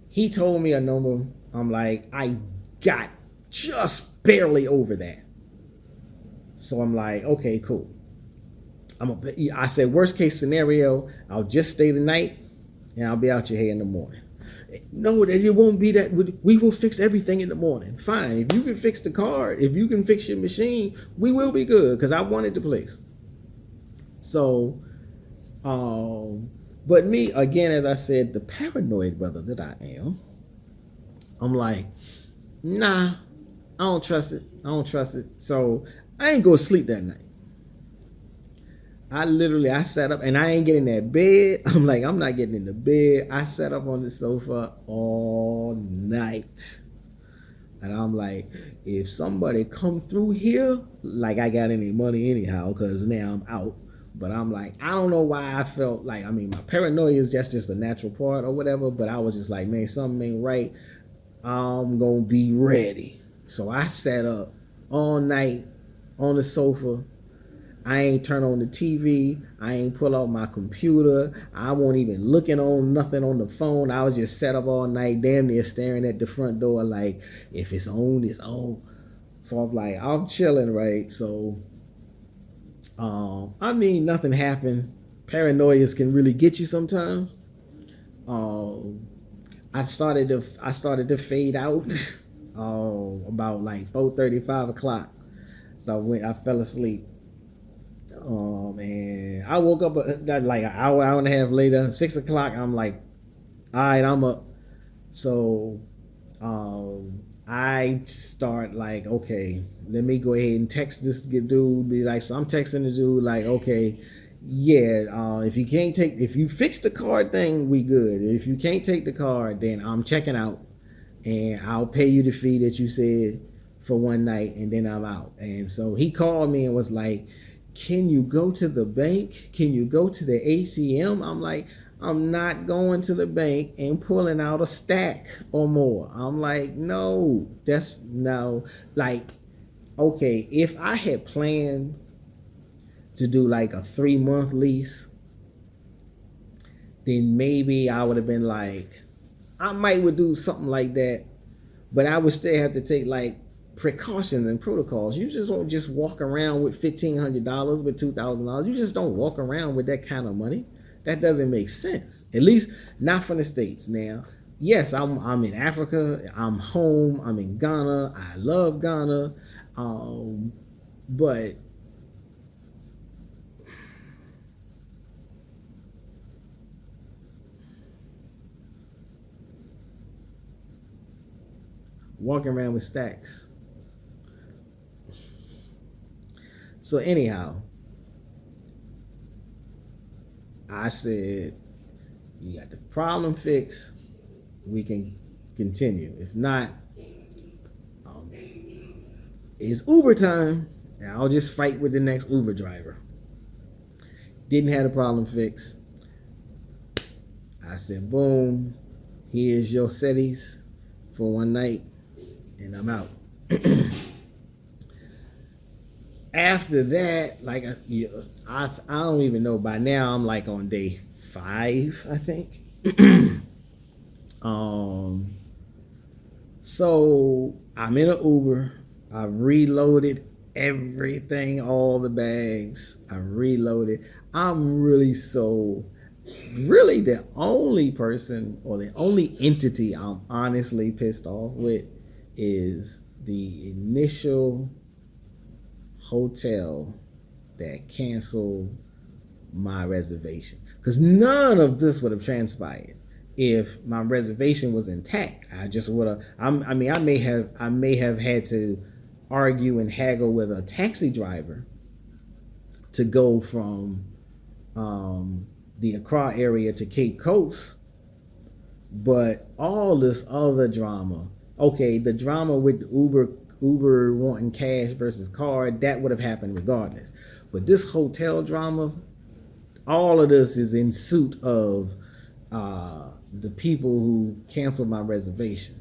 He told me a number. I'm like, I got just barely over that. So I'm like, okay, cool. I said, worst case scenario, I'll just stay the night and I'll be out your hair in the morning. No, that it won't be that. We will fix everything in the morning. Fine. If you can fix the card, if you can fix your machine, we will be good because I wanted the place. So, but me, again, as I said, the paranoid brother that I am, I'm like, nah, I don't trust it. So I ain't go to sleep that night. I sat up and I ain't getting that bed. I'm like, I'm not getting in the bed. I sat up on the sofa all night. And I'm like, if somebody come through here, like I got any money anyhow, because now I'm out. But I'm like, I don't know why I felt like, my paranoia is just a natural part or whatever. But I was just like, man, something ain't right. I'm going to be ready. So I sat up all night on the sofa. I ain't turn on the TV. I ain't pull out my computer. I won't even looking on nothing on the phone. I was just set up all night, damn near staring at the front door like, if it's on, it's on. So I'm like, I'm chilling, right? So, nothing happened. Paranoias can really get you sometimes. I started to fade out about like 4:30, 5 o'clock. So I fell asleep. And I woke up like an hour and a half later, 6 o'clock. I'm like, all right, I'm up. So I start like, okay, let me go ahead and text this dude. Be like, so I'm texting the dude like, okay, yeah, if you fix the card thing, we good. If you can't take the card, then I'm checking out and I'll pay you the fee that you said for one night, and then I'm out. And so he called me and was like, can you go to the bank? Can you go to the ATM? I'm like, I'm not going to the bank and pulling out a stack or more. I'm like, no, like, okay, if I had planned to do like a 3-month lease, then maybe I would have been like, I would do something like that, but I would still have to take like precautions and protocols. You just won't just walk around with $1,500, with $2,000. You just don't walk around with that kind of money. That doesn't make sense. At least not from the States. Now, yes, I'm in Africa. I'm home. I'm in Ghana. I love Ghana. But walking around with stacks. So anyhow, I said, you got the problem fixed, we can continue. If not, it's Uber time, and I'll just fight with the next Uber driver. Didn't have the problem fixed. I said, boom, here's your cities for one night, and I'm out. After that, like I don't even know. By now, I'm like on day 5, I think. So I'm in an Uber. I reloaded everything, all the bags. I reloaded. I'm really the only person or the only entity I'm honestly pissed off with is the initial hotel that canceled my reservation, because none of this would have transpired if my reservation was intact. I just would have. I may have had to argue and haggle with a taxi driver to go from the Accra area to Cape Coast, but all this other drama. Okay, the drama with the Uber wanting cash versus card, that would have happened regardless. But this hotel drama, all of this is in suit of the people who canceled my reservation.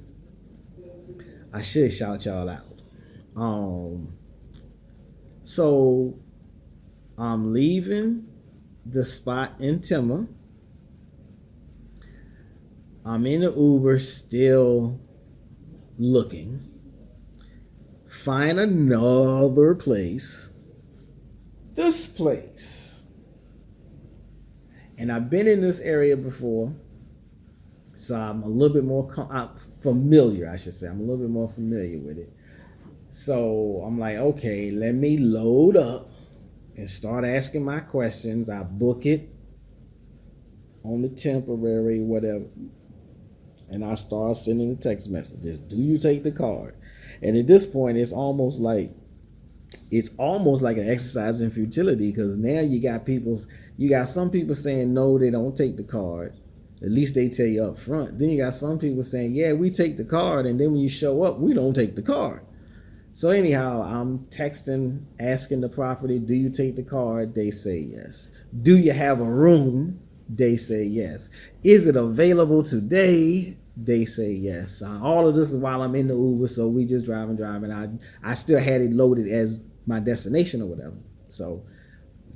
I should shout y'all out. So I'm leaving the spot in Timma. I'm in the Uber still looking. Find another place. This place. And I've been in this area before, so I'm a little bit more familiar, I should say. I'm a little bit more familiar with it. So I'm like, okay, let me load up and start asking my questions. I book it on the temporary, whatever. And I start sending the text messages. Do you take the card? And at this point, it's almost like an exercise in futility, because now you got some people saying no, they don't take the card. At least they tell you up front. Then you got some people saying, yeah, we take the card, and then when you show up, we don't take the card. So anyhow, I'm texting, asking the property, do you take the card? They say yes. Do you have a room? They say yes. Is it available today? They say yes. All of this is while I'm in the Uber, so we just driving. I still had it loaded as my destination or whatever. So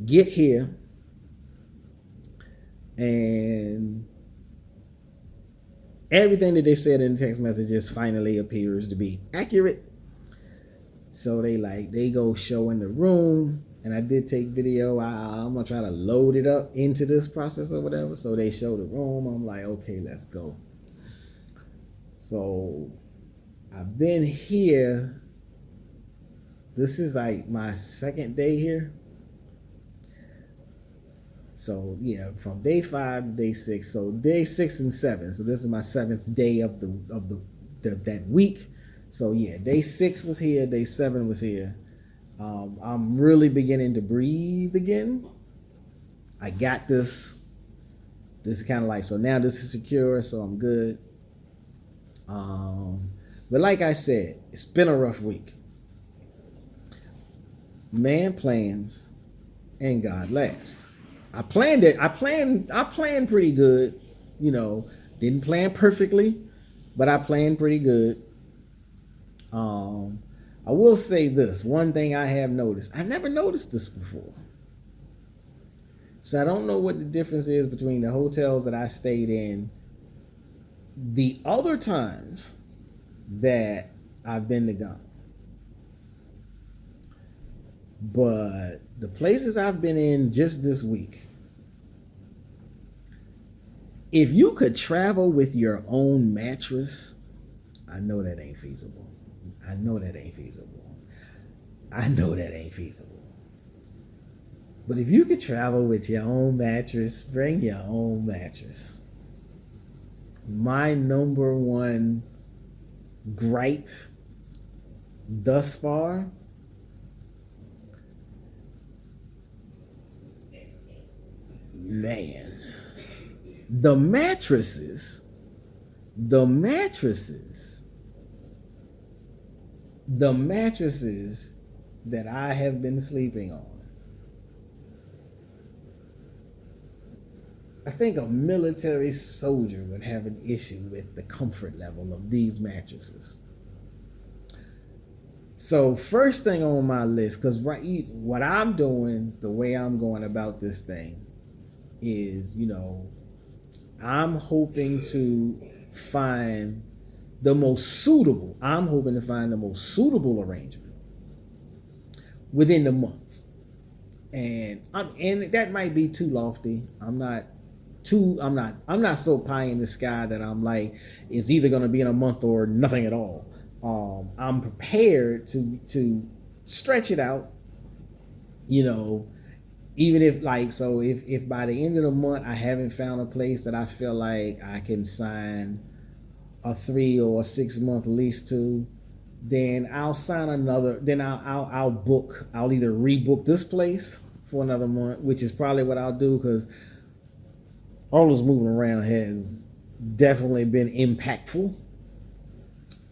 get here, and everything that they said in the text messages finally appears to be accurate. So they go showing the room, and I did take video. I'm gonna try to load it up into this process or whatever. So they show the room. I'm like, okay, let's go. So I've been here. This is like my second day here. So yeah, from day 5 to day 6. So day 6 and 7. So this is my 7th day of that week. So yeah, day 6 was here, day 7 was here. I'm really beginning to breathe again. I got this. This is kind of like, so now this is secure, so I'm good. But like I said, it's been a rough week. Man plans and God laughs. I planned it. I planned pretty good. You know, didn't plan perfectly, but I planned pretty good. I will say this, one thing I have noticed. I never noticed this before. So I don't know what the difference is between the hotels that I stayed in the other times that I've been to Ghana. But the places I've been in just this week, if you could travel with your own mattress, I know that ain't feasible. But if you could travel with your own mattress, bring your own mattress. My number one gripe thus far Man, the mattresses, the mattresses, the mattresses that I have been sleeping on. I think a military soldier would have an issue with the comfort level of these mattresses. So first thing on my list, because what I'm doing, the way I'm going about this thing is, I'm hoping to find the most suitable arrangement within the month. And that might be too lofty. I'm not so pie in the sky that I'm like, it's either going to be in a month or nothing at all. I'm prepared to stretch it out, even if if by the end of the month I haven't found a place that I feel like I can sign a 3 or 6 month lease to, then I'll sign another. Then I'll either rebook this place for another month, which is probably what I'll do, because all this moving around has definitely been impactful.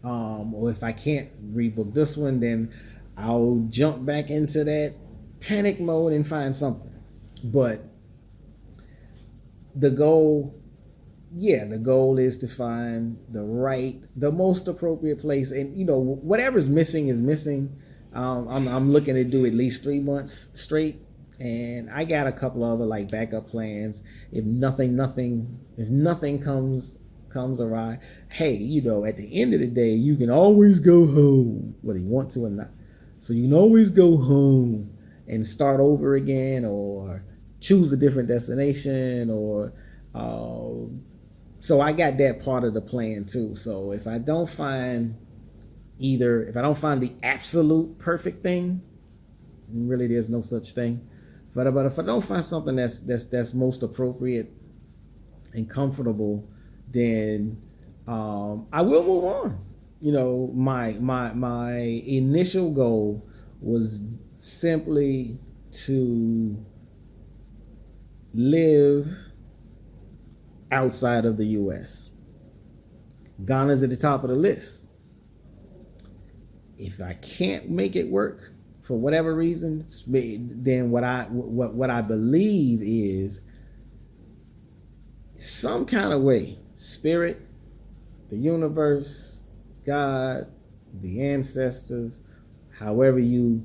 Or if I can't rebook this one, then I'll jump back into that panic mode and find something. But the goal is to find the most appropriate place. And whatever's missing is missing. I'm looking to do at least 3 months straight, and I got a couple other backup plans if nothing comes awry. Hey, at the end of the day, you can always go home, whether you want to or not. So you can always go home and start over again, or choose a different destination, or so I got that part of the plan too. So if I don't find the absolute perfect thing, really there's no such thing. But if I don't find something that's most appropriate and comfortable, then I will move on. My initial goal was simply to live outside of the U.S. Ghana's at the top of the list. If I can't make it work for whatever reason, then what I believe is some kind of way, spirit, the universe, God, the ancestors, however you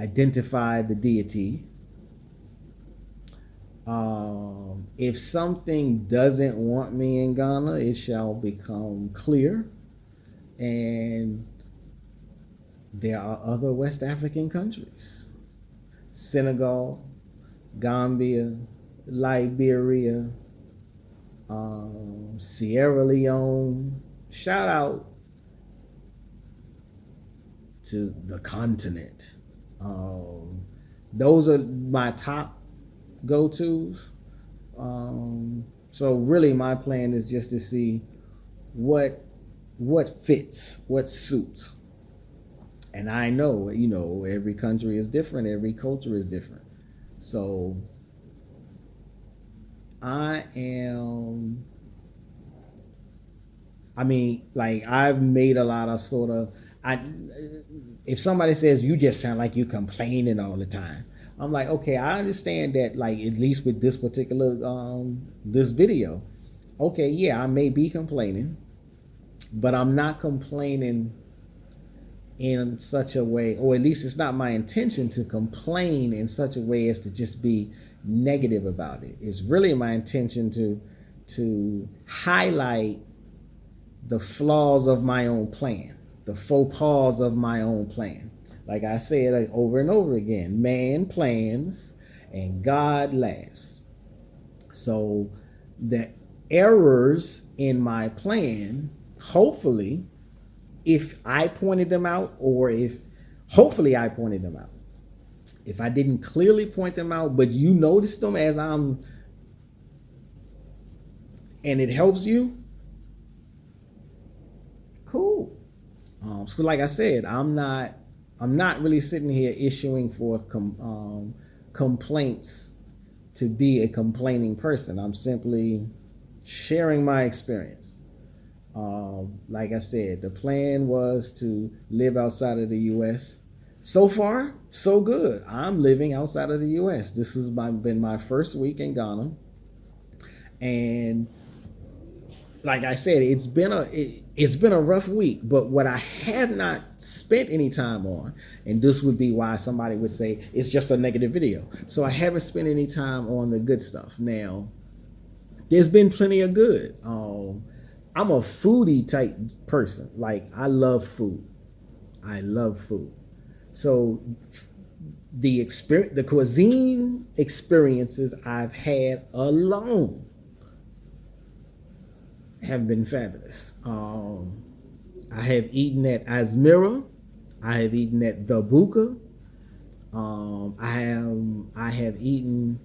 identify the deity. If something doesn't want me in Ghana, it shall become clear. And there are other West African countries: Senegal, Gambia, Liberia, Sierra Leone. Shout out to the continent. Those are my top go-tos. So really my plan is just to see what fits, what suits. And I know, every country is different, every culture is different. So I've made a lot of if somebody says you just sound like you complaining all the time, I'm like, okay, I understand that, at least with this particular this video. Okay, yeah, I may be complaining, but I'm not complaining in such a way, or at least it's not my intention to complain in such a way as to just be negative about it. It's really my intention to highlight the flaws of my own plan, the faux pas of my own plan. Like I said over and over again, man plans and God laughs. So the errors in my plan, hopefully, if I pointed them out, hopefully I pointed them out. If I didn't clearly point them out, but you noticed them and it helps you, cool. So like I said, I'm not really sitting here issuing forth complaints to be a complaining person. I'm simply sharing my experience. Like I said, the plan was to live outside of the U.S. So far, so good. I'm living outside of the U.S. This has been my first week in Ghana, and like I said, it's been a rough week. But what I have not spent any time on, and this would be why somebody would say it's just a negative video. So I haven't spent any time on the good stuff. Now, there's been plenty of good. I'm a foodie type person. Like, I love food. I love food. So the cuisine experiences I've had alone have been fabulous. I have eaten at Asmira. I have eaten at the Buka. I have eaten.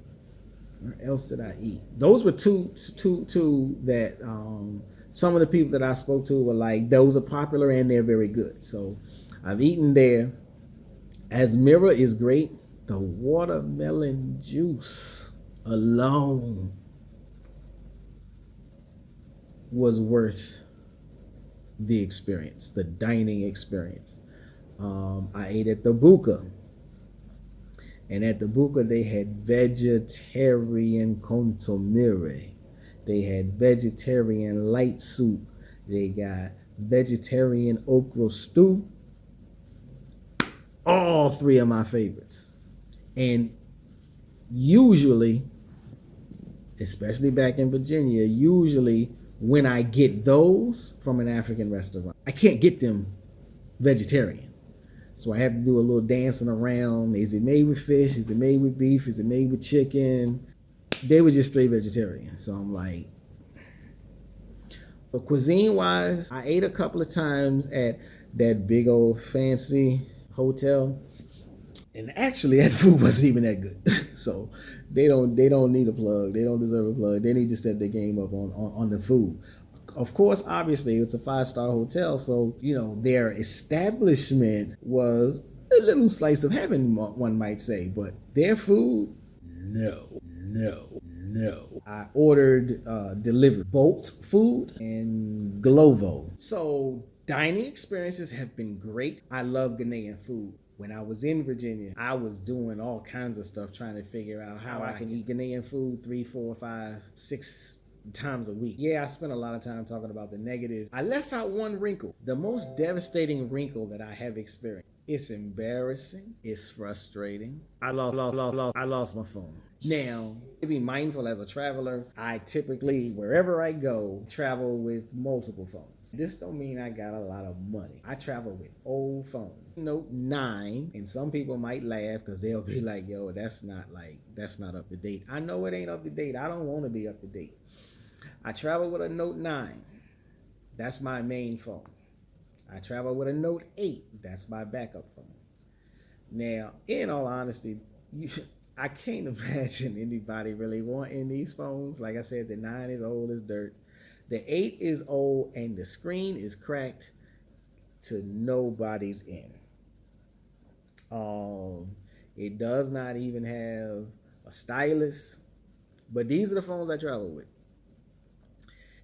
Where else did I eat? Those were two that some of the people that I spoke to were like, those are popular and they're very good. So I've eaten there. Asmira is great. The watermelon juice alone was worth the experience, the dining experience. I ate at the Buka. And at the Buka, they had vegetarian contomere. They had vegetarian light soup. They got vegetarian okra stew. All three of my favorites. And usually, especially back in Virginia, usually when I get those from an African restaurant, I can't get them vegetarian. So I have to do a little dancing around. Is it made with fish? Is it made with beef? Is it made with chicken? They were just straight vegetarian. So I'm like, so cuisine wise, I ate a couple of times at that big old fancy hotel. And actually that food wasn't even that good. So they don't need a plug. They don't deserve a plug. They need to step their game up on the food. Of course, obviously, it's a 5-star hotel, so their establishment was a little slice of heaven, one might say. But their food, no. I ordered delivered Bolt food and Glovo. So dining experiences have been great. I love Ghanaian food. When I was in Virginia, I was doing all kinds of stuff trying to figure out how I can eat Ghanaian food 3, 4, 5, 6 times a week. Yeah, I spent a lot of time talking about the negative. I left out one wrinkle, the most devastating wrinkle that I have experienced. It's embarrassing. It's frustrating. I lost my phone. Now, to be mindful as a traveler, I typically, wherever I go, travel with multiple phones. This don't mean I got a lot of money. I travel with old phones. Note 9, and some people might laugh because they'll be like, yo, that's not up to date. I know it ain't up to date. I don't want to be up to date. I travel with a Note 9. That's my main phone. I travel with a Note 8. That's my backup phone. Now, in all honesty, I can't imagine anybody really wanting these phones. Like I said, the 9 is old as dirt. The 8 is old and the screen is cracked to nobody's end. It does not even have a stylus. But these are the phones I travel with.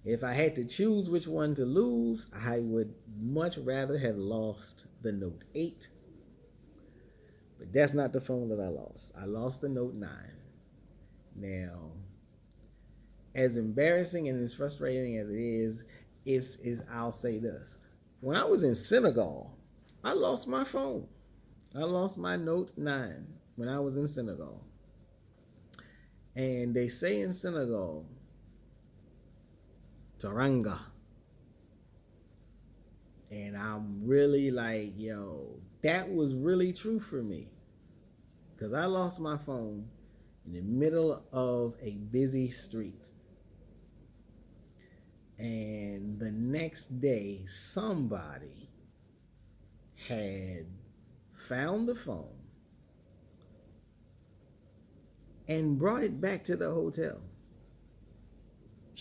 If I had to choose which one to lose, I would much rather have lost the Note 8. But that's not the phone that I lost. I lost the Note 9. Now, as embarrassing and as frustrating as it is I'll say this. When I was in Senegal, I lost my phone. I lost my Note 9 when I was in Senegal. And they say in Senegal, Taranga. And I'm really like, yo, that was really true for me. Because I lost my phone in the middle of a busy street. And the next day, somebody had found the phone and brought it back to the hotel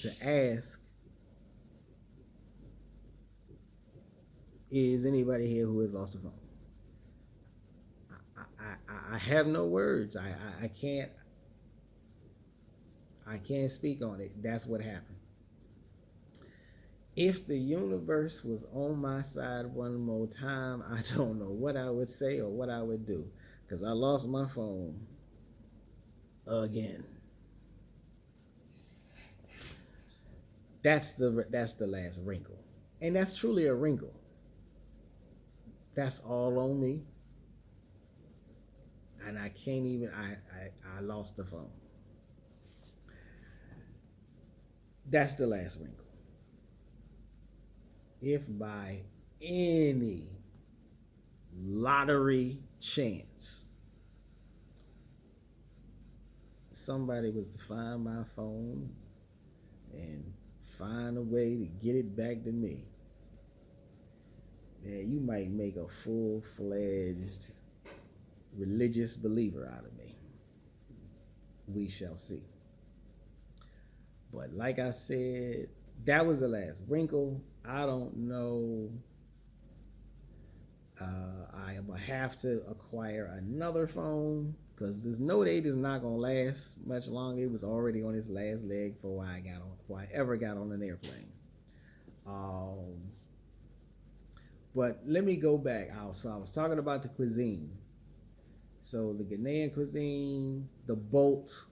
to ask, is anybody here who has lost a phone? I have no words. I can't. I can't speak on it. That's what happened. If the universe was on my side one more time, I don't know what I would say or what I would do, because I lost my phone again. That's the last wrinkle, and that's truly a wrinkle. That's all on me, and I can't even. I lost the phone. That's the last wrinkle. If by any lottery chance somebody was to find my phone and find a way to get it back to me, man, you might make a full-fledged religious believer out of me. We shall see. But like I said, that was the last wrinkle. I don't know. I am gonna have to acquire another phone because this Note 8 is not gonna last much longer. It was already on its last leg before I ever got on an airplane. But let me go back. So I was talking about the cuisine. So the Ghanaian cuisine, the Bolt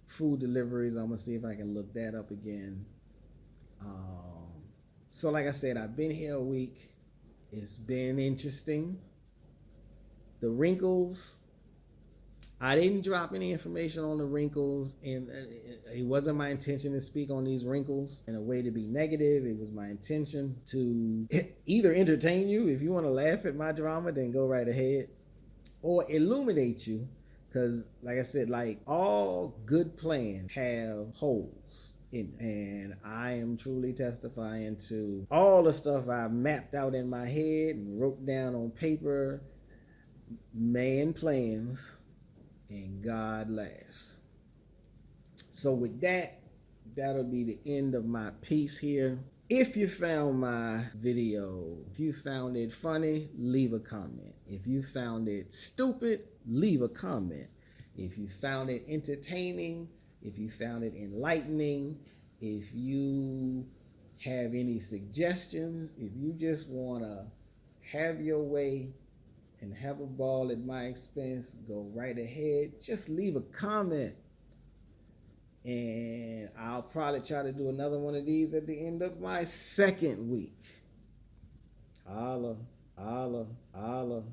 food deliveries. I'm gonna see if I can look that up again. So like I said, I've been here a week. It's been interesting. The wrinkles, I didn't drop any information on the wrinkles, and it wasn't my intention to speak on these wrinkles in a way to be negative. It was my intention to either entertain you. If you want to laugh at my drama, then go right ahead, or illuminate you. Because like I said, like all good plans have holes in, and I am truly testifying to all the stuff I mapped out in my head and wrote down on paper. Man plans and God laughs. So with that, that'll be the end of my piece here. If you found my video, if you found it funny, leave a comment. If you found it stupid, leave a comment. If you found it entertaining, if you found it enlightening, if you have any suggestions, if you just want to have your way and have a ball at my expense, go right ahead. Just leave a comment. And I'll probably try to do another one of these at the end of my second week. Holla, holla, holla.